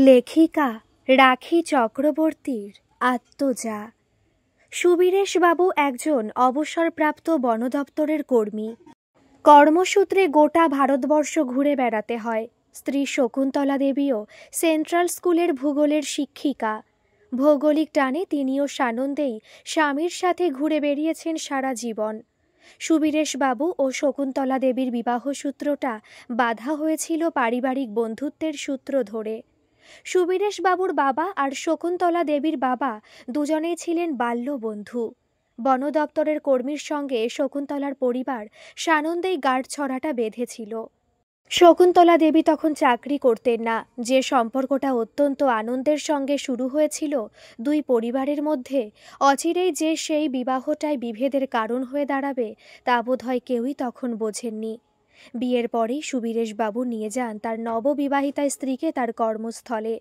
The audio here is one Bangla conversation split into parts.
লেখিকা রাখি চক্রবর্তীর আত্মজা। সুবীরেশবাবু একজন অবসরপ্রাপ্ত বন দপ্তরের কর্মী। কর্মসূত্রে গোটা ভারতবর্ষ ঘুরে বেড়াতে হয়। স্ত্রী শকুন্তলা দেবীও সেন্ট্রাল স্কুলের ভূগোলের শিক্ষিকা। ভৌগোলিক টানে তিনিও সানন্দেই স্বামীর সাথে ঘুরে বেরিয়েছেন সারা জীবন। সুবীরেশবাবু ও শকুন্তলা দেবীর বিবাহসূত্রটা বাঁধা হয়েছিল পারিবারিক বন্ধুত্বের সূত্র ধরে। সুবীরেশবাবুর বাবা আর শকুন্তলা দেবীর বাবা দুজনেই ছিলেন বাল্যবন্ধু। বন দপ্তরের কর্মীর সঙ্গে শকুন্তলার পরিবার সানন্দেই গাঁটছড়াটা বেঁধেছিল। শকুন্তলা দেবী তখন চাকরি করতেন না। যে সম্পর্কটা অত্যন্ত আনন্দের সঙ্গে শুরু হয়েছিল দুই পরিবারের মধ্যে, অচিরেই যে সেই বিবাহটাই বিভেদের কারণ হয়ে দাঁড়াবে তা বোধহয় কেউই তখন বোঝেননি। বিয়ের পরেই সুবীরেশবাবু নিয়ে যান তার নববিবাহিতা স্ত্রীকে তার কর্মস্থলে।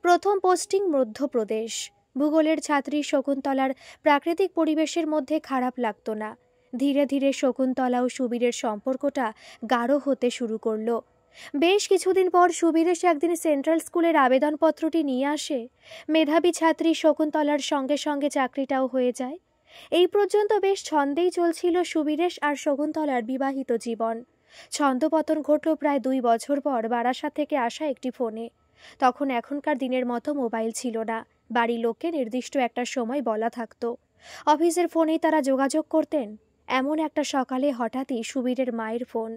প্রথম পোস্টিং মধ্যপ্রদেশ। ভূগোলের ছাত্রী শকুন্তলার প্রাকৃতিক পরিবেশের মধ্যে খারাপ লাগত না। ধীরে ধীরে শকুন্তলা ও সুবীরের সম্পর্কটা গাঢ় হতে শুরু করল। বেশ কিছুদিন পর সুবীরেশ একদিন সেন্ট্রাল স্কুলের আবেদনপত্রটি নিয়ে আসে। মেধাবী ছাত্রী শকুন্তলার সঙ্গে সঙ্গে চাকরিটাও হয়ে যায়। এই পর্যন্ত বেশ ছন্দেই চলছিল সুবীরেশ আর শকুন্তলার বিবাহিত জীবন। ছন্দপতন ঘটল প্রায় 2 বছর পর বারাসাত থেকে আসা একটি ফোনে। তখন এখনকার দিনের মতো মোবাইল ছিল না। বাড়ির লোককে নির্দিষ্ট একটা সময় বলা থাকতো। অফিসের ফোনেই তারা যোগাযোগ করতেন। এমন একটা সকালে হঠাৎই সুবীরের মায়ের ফোন।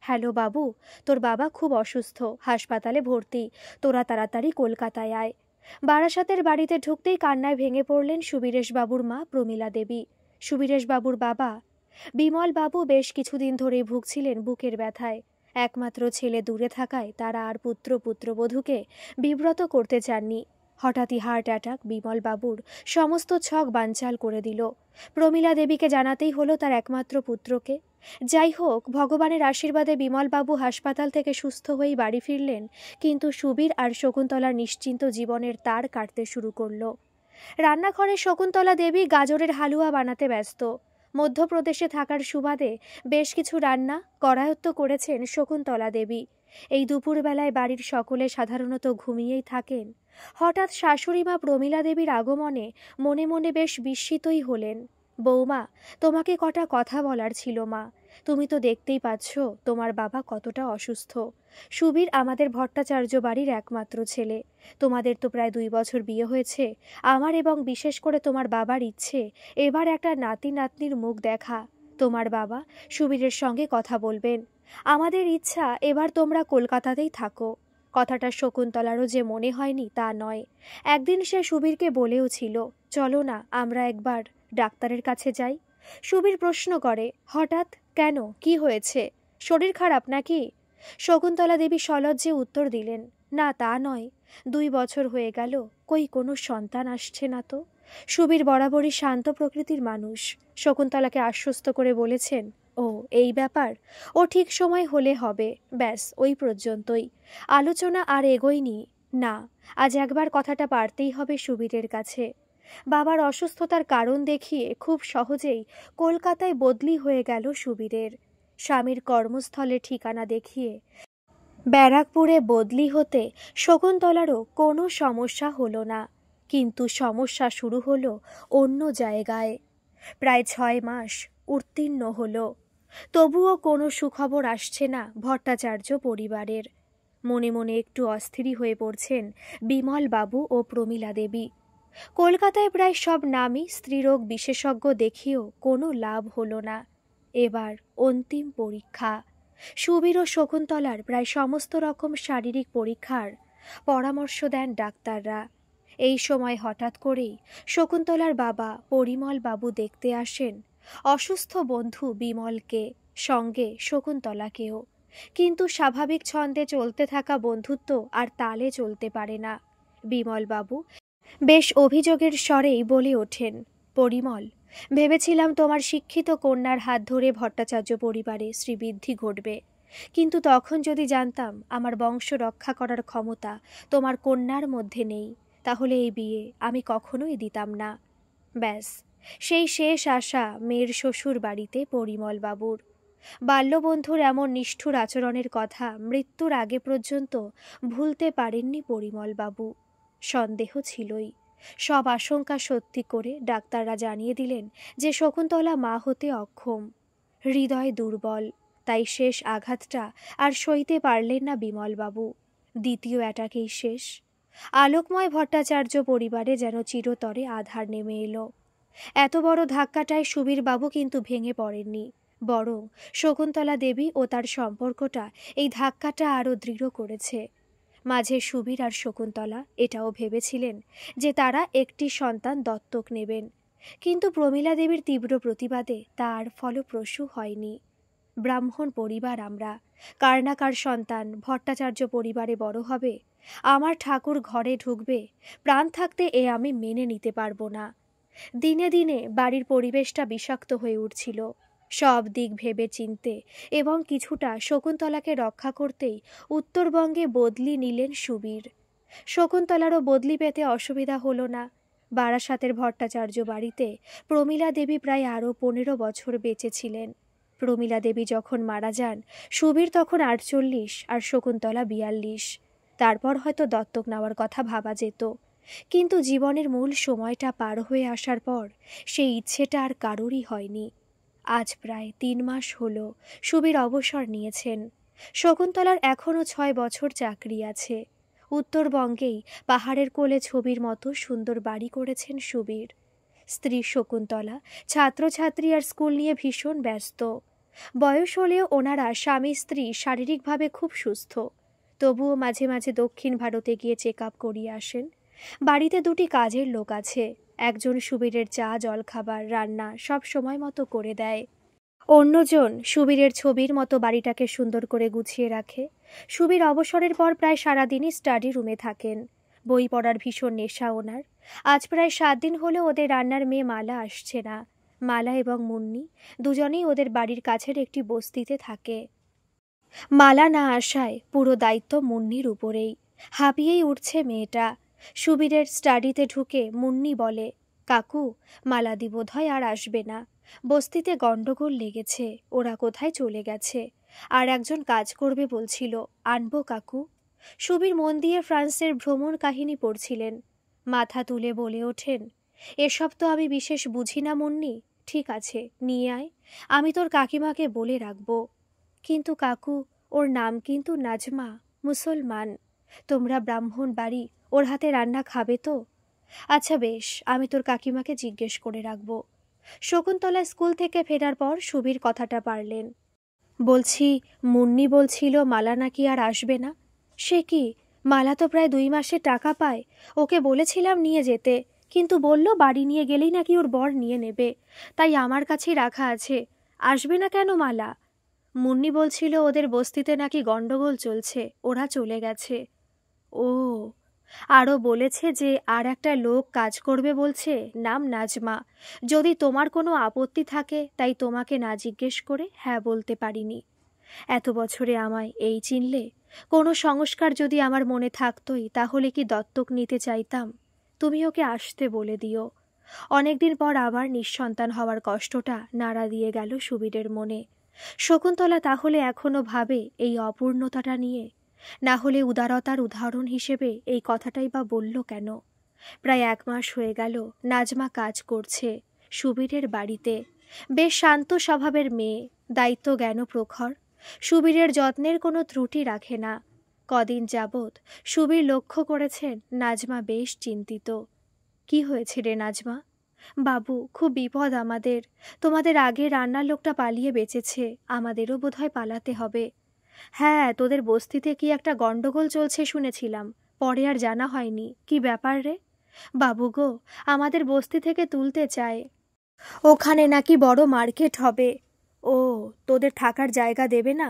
হ্যালো বাবু, তোর বাবা খুব অসুস্থ, হাসপাতালে ভর্তি, তোরা তাড়াতাড়ি কলকাতায় আয়। বারাসাতের বাড়িতে ঢুকতেই কান্নায় ভেঙে পড়লেন সুবীরেশবাবুর মা প্রমীলা দেবী। সুবীরেশবাবুর বাবা বিমল বাবু বেশ কিছুদিন ধরেই ভুগছিলেন বুকের ব্যথায়। একমাত্র ছেলে দূরে থাকায় তারা আর পুত্রবধূকে বিব্রত করতে চাননি। হঠাৎই হার্ট অ্যাটাক বিমল বাবুর সমস্ত ছক বানচাল করে দিল। প্রমীলা দেবীকে জানাতেই হলো তার একমাত্র পুত্রকে। যাই হোক, ভগবানের আশীর্বাদে বিমলবাবু হাসপাতাল থেকে সুস্থ হয়েই বাড়ি ফিরলেন, কিন্তু সুবীর আর শকুন্তলার নিশ্চিন্ত জীবনের তার কাটতে শুরু করল। রান্নাঘরে শকুন্তলা দেবী গাজরের হালুয়া বানাতে ব্যস্ত। মধ্যপ্রদেশে থাকার সুবাদে বেশ কিছু রান্না করায়ত্ত করেছেন শকুন্তলা দেবী। এই দুপুরবেলায় বাড়ির সকলে সাধারণত ঘুমিয়েই থাকেন। হঠাৎ শাশুড়িমা প্রমীলা দেবীর আগমনে মনে মনে বেশ বিস্মিতই হলেন। বৌমা, তোমাকে কটা কথা বলার ছিল মা। তুমি তো দেখতেই পাচ্ছ তোমার বাবা কতটা অসুস্থ। সুবীর আমাদের ভট্টাচার্য বাড়ির একমাত্র ছেলে। তোমাদের তো প্রায় 2 বছর বিয়ে হয়েছে। আমার এবং বিশেষ করে তোমার বাবার ইচ্ছে এবার একটা নাতি নাতনির মুখ দেখা। তোমার বাবা সুবীরের সঙ্গে কথা বলবেন। আমাদের ইচ্ছা এবার তোমরা কলকাতাতেই থাকো। কথাটা শকুন্তলারও যে মনে হয়নি তা নয়। একদিন সে সুবীরকে বলেও ছিল, চলো না আমরা একবার ডাক্তারের কাছে যাই। সুবীর প্রশ্ন করে, হঠাৎ কেন, কি হয়েছে, শরীর খারাপ নাকি? শকুন্তলা দেবী সলজ্জে উত্তর দিলেন, না তা নয়, 2 বছর হয়ে গেল, কই কোনো সন্তান আসছে না তো। সুবীর বরাবরই শান্ত প্রকৃতির মানুষ। শকুন্তলাকে আশ্বস্ত করে বলেছেন, ও এই ব্যাপার, ও ঠিক সময় হলে হবে, ব্যাস ওই পর্যন্তই, আলোচনা আর এগোয়নি। না, আজ একবার কথাটা পারতেই হবে সুবীরের কাছে। বাবার অসুস্থতার কারণ দেখিয়ে খুব সহজেই কলকাতায় বদলি হয়ে গেল সুবীরের। স্বামীর কর্মস্থলে ঠিকানা দেখিয়ে ব্যারাকপুরে বদলি হতে শকুন্তলারও কোনো সমস্যা হলো না। কিন্তু সমস্যা শুরু হলো অন্য জায়গায়। প্রায় 6 মাস উত্তীর্ণ হলো, তবুও কোনো সুখবর আসছে না ভট্টাচার্য পরিবারের। মনে মনে একটু অস্থিরই হয়ে পড়ছেন বিমল বাবু ও প্রমীলা দেবী। কলকাতায় প্রায় সব নামী স্ত্রীরোগ বিশেষজ্ঞ দেখিয়েও কোনো লাভ হলো না। এবার অন্তিম পরীক্ষা। সুবীর ও শকুন্তলার প্রায় সমস্ত রকম শারীরিক পরীক্ষার পরামর্শ দেন ডাক্তাররা। এই সময় হঠাৎ করেই শকুন্তলার বাবা পরিমল বাবু দেখতে আসেন অসুস্থ বন্ধু বিমলকে, সঙ্গে শকুন্তলাকেও। কিন্তু স্বাভাবিক ছন্দে চলতে থাকা বন্ধুত্ব আর তালে চলতে পারে না। বিমল বাবু বেশ অভিযোগের স্বরেই বলে ওঠেন, পরিমল, ভেবেছিলাম তোমার শিক্ষিত কন্যার হাত ধরে ভট্টাচার্য পরিবারে শ্রীবৃদ্ধি ঘটবে, কিন্তু তখন যদি জানতাম আমার বংশ রক্ষা করার ক্ষমতা তোমার কন্যার মধ্যে নেই, তাহলে এই বিয়ে আমি কখনোই দিতাম না। ব্যাস সেই শেষ আশা মেয়ের শ্বশুর বাড়িতে পরিমল বাবুর। বাল্যবন্ধুর এমন নিষ্ঠুর আচরণের কথা মৃত্যুর আগে পর্যন্ত ভুলতে পারেননি পরিমলবাবু। সন্দেহ ছিলই। সব আশঙ্কা সত্যি করে ডাক্তাররা জানিয়ে দিলেন যে শকুন্তলা মা হতে অক্ষম, হৃদয় দুর্বল। তাই শেষ আঘাতটা আর সইতে পারলেন না বিমলবাবু। দ্বিতীয় অ্যাটাকেই শেষ। আলোকময় ভট্টাচার্য পরিবারে যেন চিরতরে আধার নেমে এলো। এত বড় ধাক্কাটায় সুবীরবাবু কিন্তু ভেঙে পড়েননি, বরং শকুন্তলা দেবী ও তার সম্পর্কটা এই ধাক্কাটা আরও দৃঢ় করেছে। মাঝে সুবীর আর শকুন্তলা এটাও ভেবেছিলেন যে তারা একটি সন্তান দত্তক নেবেন, কিন্তু প্রমীলা দেবীর তীব্র প্রতিবাদে তা আর ফলপ্রসূ হয়নি। ব্রাহ্মণ পরিবার আমরা, কার না কার সন্তান ভট্টাচার্য পরিবারে বড় হবে, আমার ঠাকুর ঘরে ঢুকবে, প্রাণ থাকতে এ আমি মেনে নিতে পারবো না। দিনে দিনে বাড়ির পরিবেশটা বিষাক্ত হয়ে উঠছিল। সব দিক ভেবে চিনতে এবং কিছুটা শকুন্তলাকে রক্ষা করতেই উত্তরবঙ্গে বদলি নিলেন সুবীর। শকুন্তলারও বদলি পেতে অসুবিধা হলো না। বারাসাতের ভট্টাচার্য বাড়িতে প্রমীলা দেবী প্রায় আরও 15 বছর বেঁচে ছিলেন। প্রমীলা দেবী যখন মারা যান, সুবীর তখন 48 আর শকুন্তলা 42। তারপর হয়তো দত্তক নেওয়ার কথা ভাবা যেত, কিন্তু জীবনের মূল সময়টা পার হয়ে আসার পর সেই ইচ্ছেটা আর কারোরই হয়নি। আজ প্রায় 3 মাস হলো সুবীর অবসর নিয়েছেন। শকুন্তলার এখনও 6 বছর চাকরি আছে। উত্তরবঙ্গেই পাহাড়ের কোলে ছবির মতো সুন্দর বাড়ি করেছেন সুবীর। স্ত্রী শকুন্তলা ছাত্রছাত্রী আর স্কুল নিয়ে ভীষণ ব্যস্ত। বয়স হলেও ওনারা স্বামী স্ত্রী শারীরিকভাবে খুব সুস্থ। তবুও মাঝে মাঝে দক্ষিণ ভারতে গিয়ে চেক আপ করিয়ে আসেন। বাড়িতে 2টি কাজের লোক আছে। একজন সুবীরের চা জলখাবার রান্না সব সময় মতো করে দেয়, অন্যজন সুবীরের ছবির মতো বাড়িটাকে সুন্দর করে গুছিয়ে রাখে। সুবীর অবসরের পর প্রায় সারাদিনই স্টাডি রুমে থাকেন। বই পড়ার ভীষণ নেশা ওনার। আজ প্রায় 7 দিন হলো ওদের রান্নার মেয়ে মালা আসছে না। মালা এবং মুন্নি দুজনেই ওদের বাড়ির কাছের একটি বস্তিতে থাকে। মালা না আসায় পুরো দায়িত্ব মুন্নির উপরেই। হাঁপিয়েই উঠছে মেয়েটা। সুবীরের স্টাডিতে ঢুকে মুন্নি বলে, কাকু, মালাদি বোধহয় আর আসবে না। বস্তিতে গন্ডগোল লেগেছে, ওরা কোথায় চলে গেছে। আর একজন কাজ করবে বলছিল, আনবো কাকু? সুবীর মন দিয়ে ফ্রান্সের ভ্রমণ কাহিনী পড়ছিলেন। মাথা তুলে বলে ওঠেন, এসব তো আমি বিশেষ বুঝি না মুন্নি। ঠিক আছে, নিয়ে আয়, আমি তোর কাকিমাকে বলে রাখবো। কিন্তু কাকু, ওর নাম কিন্তু নাজমা, মুসলমান। তোমরা ব্রাহ্মণ বাড়ি, ওর হাতে রান্না খাবে তো? আচ্ছা বেশ, আমি তোর কাকিমাকে জিজ্ঞেস করে রাখবো। শকুন্তলা স্কুল থেকে ফেরার পর সুবীর কথাটা পারলেন। বলছি, মুন্নি বলছিল মালা নাকি আর আসবে না। সে কি, মালা তো প্রায় 2 মাসে টাকা পায়। ওকে বলেছিলাম নিয়ে যেতে, কিন্তু বলল বাড়ি নিয়ে গেলেই নাকি ওর বর নিয়ে নেবে, তাই আমার কাছেই রাখা আছে। আসবে না কেন মালা? মুন্নি বলছিল ওদের বস্তিতে নাকি গন্ডগোল চলছে, ওরা চলে গেছে। ও, আরও বলেছে যে আর একটা লোক কাজ করবে বলছে, নাম নাজমা। যদি তোমার কোনো আপত্তি থাকে, তাই তোমাকে না জিজ্ঞেস করে হ্যাঁ বলতে পারিনি। এত বছরে আমায় এই চিনলে। কোনো সংস্কার যদি আমার মনে থাকতই, তাহলে কি দত্তক নিতে চাইতাম? তুমি ওকে আসতে বলে দিও। অনেকদিন পর আবার নিঃসন্তান হওয়ার কষ্টটা নাড়া দিয়ে গেল সুবীরের মনে। শকুন্তলা তাহলে এখনো ভাবে এই অপূর্ণতাটা নিয়ে? না হলে উদারতার উদাহরণ হিসেবে এই কথাটাই বা বলল কেন? প্রায় 1 মাস হয়ে গেল নাজমা কাজ করছে সুবীরের বাড়িতে। বেশ শান্ত স্বভাবের মেয়ে, দায়িত্ব জ্ঞান প্রখর। সুবীরের যত্নের কোনো ত্রুটি রাখে না। কদিন যাবৎ সুবীর লক্ষ্য করেছেন নাজমা বেশ চিন্তিত। কি হয়েছে রে নাজমা? বাবু, খুব বিপদ আমাদের। তোমাদের আগে রান্নার লোকটা পালিয়ে বেঁচেছে, আমাদেরও বোধহয় পালাতে হবে। হ্যাঁ, তোদের বস্তিতে কি একটা গন্ডগোল চলছে শুনেছিলাম, পরে আর জানা হয়নি। কি ব্যাপার রে? বাবু গো, আমাদের বস্তি থেকে তুলতে চায়। ওখানে নাকি বড় মার্কেট হবে। ও, তোদের থাকার জায়গা দেবে না?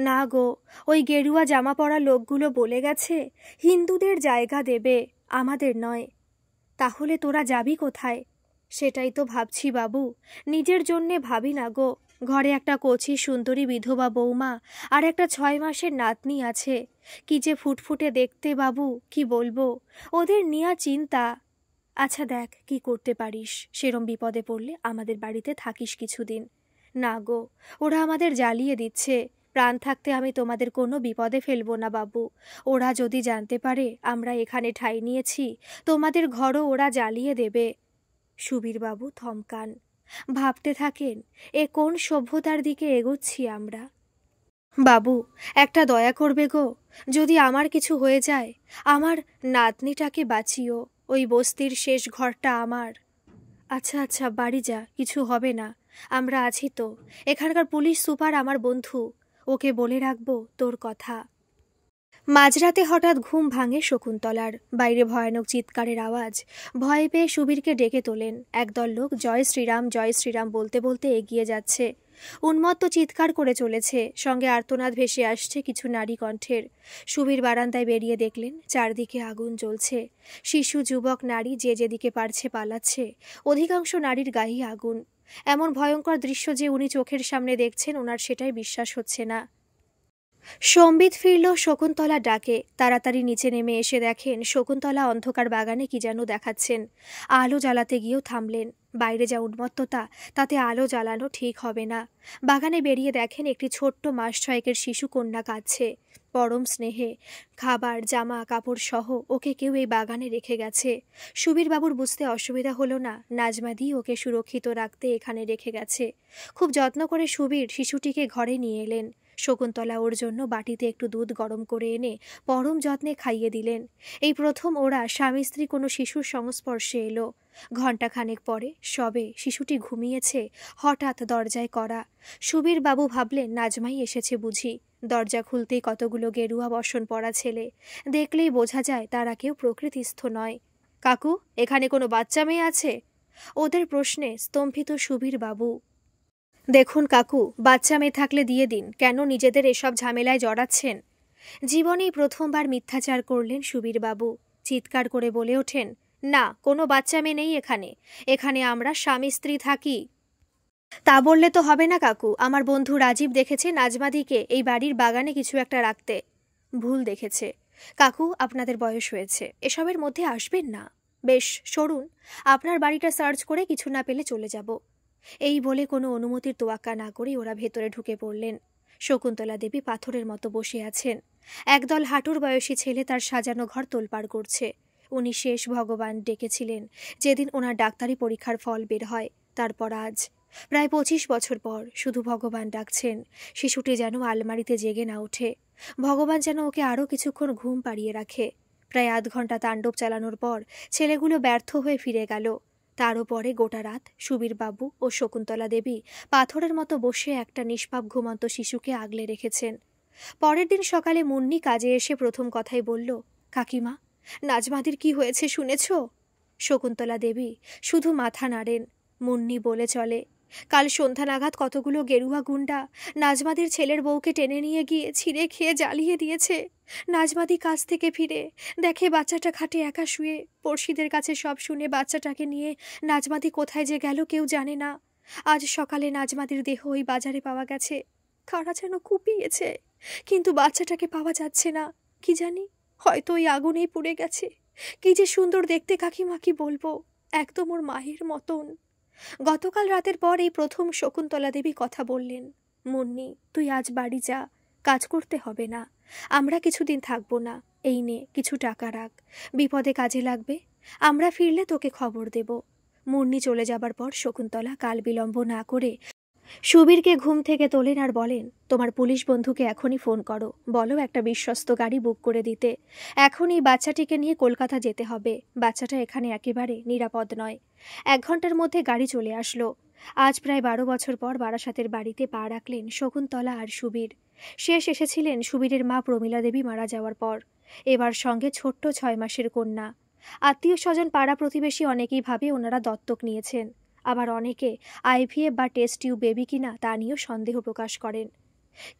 না গো, ওই গেরুয়া জামা পরা লোকগুলো বলে গেছে হিন্দুদের জায়গা দেবে, আমাদের নয়। তাহলে তোরা যাবি কোথায়? সেটাই তো ভাবছি বাবু, নিজের জন্যে ভাবি না গো। ঘরে একটা কচি সুন্দরী বিধবা বৌমা আর একটা 6 মাসের নাতনি আছে। কি যে ফুটফুটে দেখতে বাবু, কি বলবো, ওদের নিয়া চিন্তা। আচ্ছা দেখ কি করতে পারিস, সেরম বিপদে পড়লে আমাদের বাড়িতে থাকিস কিছুদিন। না গো, ওরা আমাদের জ্বালিয়ে দিচ্ছে। প্রাণ থাকতে আমি তোমাদের কোনো বিপদে ফেলবো না বাবু। ওরা যদি জানতে পারে আমরা এখানে ঠাঁই নিয়েছি, তোমাদের ঘরও ওরা জ্বালিয়ে দেবে। সুবীরবাবু থমকান, ভাবতে থাকেন এ কোন সভ্যতার দিকে এগোচ্ছি আমরা। বাবু, একটা দয়া করবে গো, যদি আমার কিছু হয়ে যায় আমার নাতনিটাকে বাঁচিও। ওই বস্তির শেষ ঘরটা আমার। আচ্ছা আচ্ছা, বাড়ি যা, কিছু হবে না, আমরা আছি তো। এখানকার পুলিশ সুপার আমার বন্ধু, ওকে বলে রাখবো তোর কথা। মাঝরাতে হঠাৎ ঘুম ভাঙে শকুন্তলার। বাইরে ভয়ানক চিৎকারের আওয়াজ। ভয় পেয়ে সুবীরকে ডেকে তোলেন। একদল লোক জয় শ্রীরাম বলতে বলতে এগিয়ে যাচ্ছে। উন্মত্ত চিৎকার করে চলেছে, সঙ্গে আর্তনাদ ভেসে আসছে কিছু নারী কণ্ঠের। সুবীর বারান্দায় বেরিয়ে দেখলেন চারদিকে আগুন জ্বলছে। শিশু, যুবক, নারী যে যেদিকে পারছে পালাচ্ছে। অধিকাংশ নারীর গায়ে আগুন। এমন ভয়ঙ্কর দৃশ্য যে উনি চোখের সামনে দেখছেন, ওনার সেটাই বিশ্বাস হচ্ছে না। সম্বিত ফিরল শকুন্তলা ডাকে। তাড়াতাড়ি নিচে নেমে এসে দেখেন শকুন্তলা অন্ধকার বাগানে কি যেন দেখাচ্ছেন। আলো জ্বালাতে গিয়েও থামলেন। বাইরে যা উন্মত্ততা, তাতে আলো জ্বালানো ঠিক হবে না। বাগানে বেরিয়ে দেখেন একটি ছোট্ট মাস ছয়েকের শিশু কন্যা কাঁদছে। পরম স্নেহে খাবার, জামা কাপড় সহ ওকে কেউ এই বাগানে রেখে গেছে। সুবীরবাবুর বুঝতে অসুবিধা হলো না, নাজমাদি ওকে সুরক্ষিত রাখতে এখানে রেখে গেছে। খুব যত্ন করে সুবীর শিশুটিকে ঘরে নিয়ে এলেন। শকুন্তলা ওর জন্য বাটিতে একটু দুধ গরম করে এনে পরম যত্নে খাইয়ে দিলেন। এই প্রথম ওরা স্বামী স্ত্রী কোনো শিশুর সংস্পর্শে এলো। ঘণ্টাখানেক পরে সবে শিশুটি ঘুমিয়েছে, হঠাৎ দরজায় কড়া। সুবীরবাবু ভাবলেন নাজমাই এসেছে বুঝি। দরজা খুলতেই কতগুলো গেরুয়া বসন পরা ছেলে। দেখলেই বোঝা যায় তারা কেউ প্রকৃতিস্থ নয়। কাকু, এখানে কোনো বাচ্চা মেয়ে আছে? ওদের প্রশ্নে স্তম্ভিত সুবীরবাবু। দেখুন কাকু, বাচ্চা মেয়ে থাকলে দিয়ে দিন, কেন নিজেদের এসব ঝামেলায় জড়াচ্ছেন? জীবনেই প্রথমবার মিথ্যাচার করলেন সুবীরবাবু। চিৎকার করে বলে ওঠেন, না, কোনো বাচ্চা মেয়ে নেই এখানে। এখানে আমরা স্বামী স্ত্রী থাকি। তা বললে তো হবে না কাকু, আমার বন্ধু রাজীব দেখেছে নাজমাদিকে এই বাড়ির বাগানে কিছু একটা রাখতে। ভুল দেখেছে কাকু, আপনাদের বয়স হয়েছে, এসবের মধ্যে আসবেন না। বেশ, সরুন, আপনার বাড়িটা সার্চ করে কিছু না পেলে চলে যাব। এই বলে কোনো অনুমতির তোয়াক্কা না করে ওরা ভেতরে ঢুকে পড়লেন। শকুন্তলা দেবী পাথরের মতো বসে আছেন। একদল হাঁটুর বয়সী ছেলে তার সাজানো ঘর তোলপাড় করছে। উনি শেষ ভগবান ডেকেছিলেন যেদিন ওনার ডাক্তারি পরীক্ষার ফল বের হয়। তারপর আজ প্রায় 25 বছর পর শুধু ভগবান ডাকছেন। শিশুটি যেন আলমারিতে জেগে না ওঠে। ভগবান যেন ওকে আরও কিছুক্ষণ ঘুম পাড়িয়ে রাখে। প্রায় আধ ঘন্টা তাণ্ডব চালানোর পর ছেলেগুলো ব্যর্থ হয়ে ফিরে গেল। তারও পরে গোটা রাত সুবীরবাবু ও শকুন্তলা দেবী পাথরের মতো বসে একটা নিষ্পাপ ঘুমন্ত শিশুকে আগলে রেখেছেন। পরের দিন সকালে মুন্নি কাজে এসে প্রথম কথাই বলল, কাকিমা, নাজমাদির কি হয়েছে শুনেছ? শকুন্তলা দেবী শুধু মাথা নাড়েন। মুন্নি বলে চলে, কাল সন্ধ্যা নাগাদ কতগুলো গেরুয়া গুন্ডা নাজমাদির ছেলের বউকে টেনে নিয়ে গিয়ে ছিঁড়ে খেয়ে জ্বালিয়ে দিয়েছে। নাজমাদি কাজ থেকে ফিরে দেখে বাচ্চাটা খাটে একা শুয়ে। পড়শিদের কাছে সব শুনে বাচ্চাটাকে নিয়ে নাজমাদি কোথায় যে গেল কেউ জানে না। আজ সকালে নাজমাদির দেহ ওই বাজারে পাওয়া গেছে। কারা যেন কুপিয়েছে, কিন্তু বাচ্চাটাকে পাওয়া যাচ্ছে না। কি জানি, হয়তো ওই আগুনেই পুড়ে গেছে। কি যে সুন্দর দেখতে কাকিমা, কি বলবো, একদম ওর মায়ের মতন। গতকাল রাতের পর এই প্রথম শকুন্তলা দেবী কথা বললেন। মুন্নি, তুই আজ বাড়ি যা, কাজ করতে হবে না, আমরা কিছুদিন থাকবো না। এই নে কিছু টাকা রাখ, বিপদে কাজে লাগবে। আমরা ফিরলে তোকে খবর দেব। মুন্নি চলে যাবার পর শকুন্তলা কাল বিলম্ব না করে সুবীরকে ঘুম থেকে তোলেন আর বলেন, তোমার পুলিশ বন্ধুকে এখনই ফোন করো, বলো একটা বিশ্বস্ত গাড়ি বুক করে দিতে। এখনই বাচ্চাটিকে নিয়ে কলকাতা যেতে হবে। বাচ্চাটা এখানে একেবারে নিরাপদ নয়। 1 ঘন্টার মধ্যে গাড়ি চলে আসলো। আজ প্রায় 12 বছর পর বারাসাতের বাড়িতে পা রাখলেন শকুন্তলা আর সুবীর। শেষ এসেছিলেন সুবীরের মা প্রমীলা দেবী মারা যাওয়ার পর। এবার সঙ্গে ছোট্ট 6 মাসের কন্যা। আত্মীয় স্বজন, পাড়া প্রতিবেশী অনেকেই ভাবে ওনারা দত্তক নিয়েছেন। আবার অনেকে আইভিএফ বা টেস্ট টিউব বেবি কিনা তা নিয়েও সন্দেহ প্রকাশ করেন।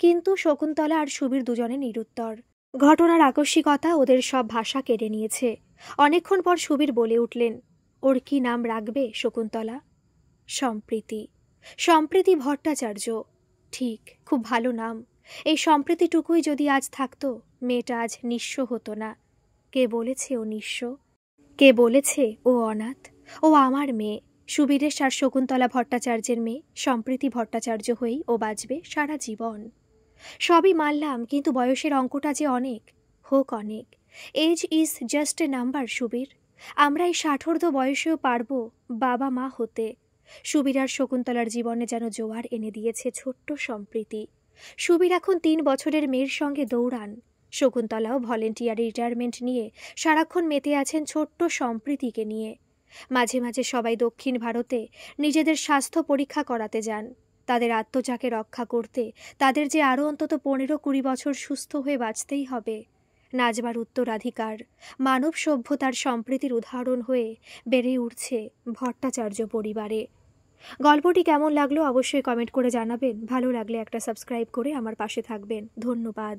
কিন্তু শকুন্তলা আর সুবীর দুজনে নিরুত্তর। ঘটনার আকস্মিকতা ওদের সব ভাষা কেড়ে নিয়েছে। অনেকক্ষণ পর সুবীর বলে উঠলেন, ওর কি নাম রাখবে শকুন্তলা? সম্প্রীতি। সম্প্রীতি ভট্টাচার্য। ঠিক, খুব ভালো নাম। এই সম্প্রীতিটুকুই যদি আজ থাকতো, মেয়েটা আজ নিঃস্ব হতো না। কে বলেছে ও নিঃস্ব? কে বলেছে ও অনাথ? ও আমার মেয়ে। সুবীরেশ আর শকুন্তলা ভট্টাচার্যের মেয়ে সম্প্রীতি ভট্টাচার্য হয়েই ও বাঁচবে সারা জীবন। সবই মানলাম, কিন্তু বয়সের অঙ্কটা যে অনেক, হোক অনেক। Age is just a number Subir. আমরা এই 60 বয়সেও পারবো বাবা মা হতে। সুবীর আর শকুন্তলার জীবনে যেন জোয়ার এনে দিয়েছে ছোট্ট সম্প্রীতি। সুবীর এখন 3 বছরের মেয়ের সঙ্গে দৌড়ান। শকুন্তলাও ভলেন্টিয়ারি রিটায়ারমেন্ট নিয়ে সারাক্ষণ মেতে আছেন ছোট্ট সম্প্রীতিকে নিয়ে। মাঝে মাঝে সবাই দক্ষিণ ভারতে নিজেদের স্বাস্থ্য পরীক্ষা করাতে যান। তাদের আত্মচাকে রক্ষা করতে তাদের যে আরও অন্তত 15-20 বছর সুস্থ হয়ে বাঁচতেই হবে। নাজবার উত্তরাধিকার মানব সভ্যতার সম্প্রীতির উদাহরণ হয়ে বেড়ে উঠছে ভট্টাচার্য পরিবারে। গল্পটি কেমন লাগলো অবশ্যই কমেন্ট করে জানাবেন। ভালো লাগলে একটা সাবস্ক্রাইব করে আমার পাশে থাকবেন। ধন্যবাদ।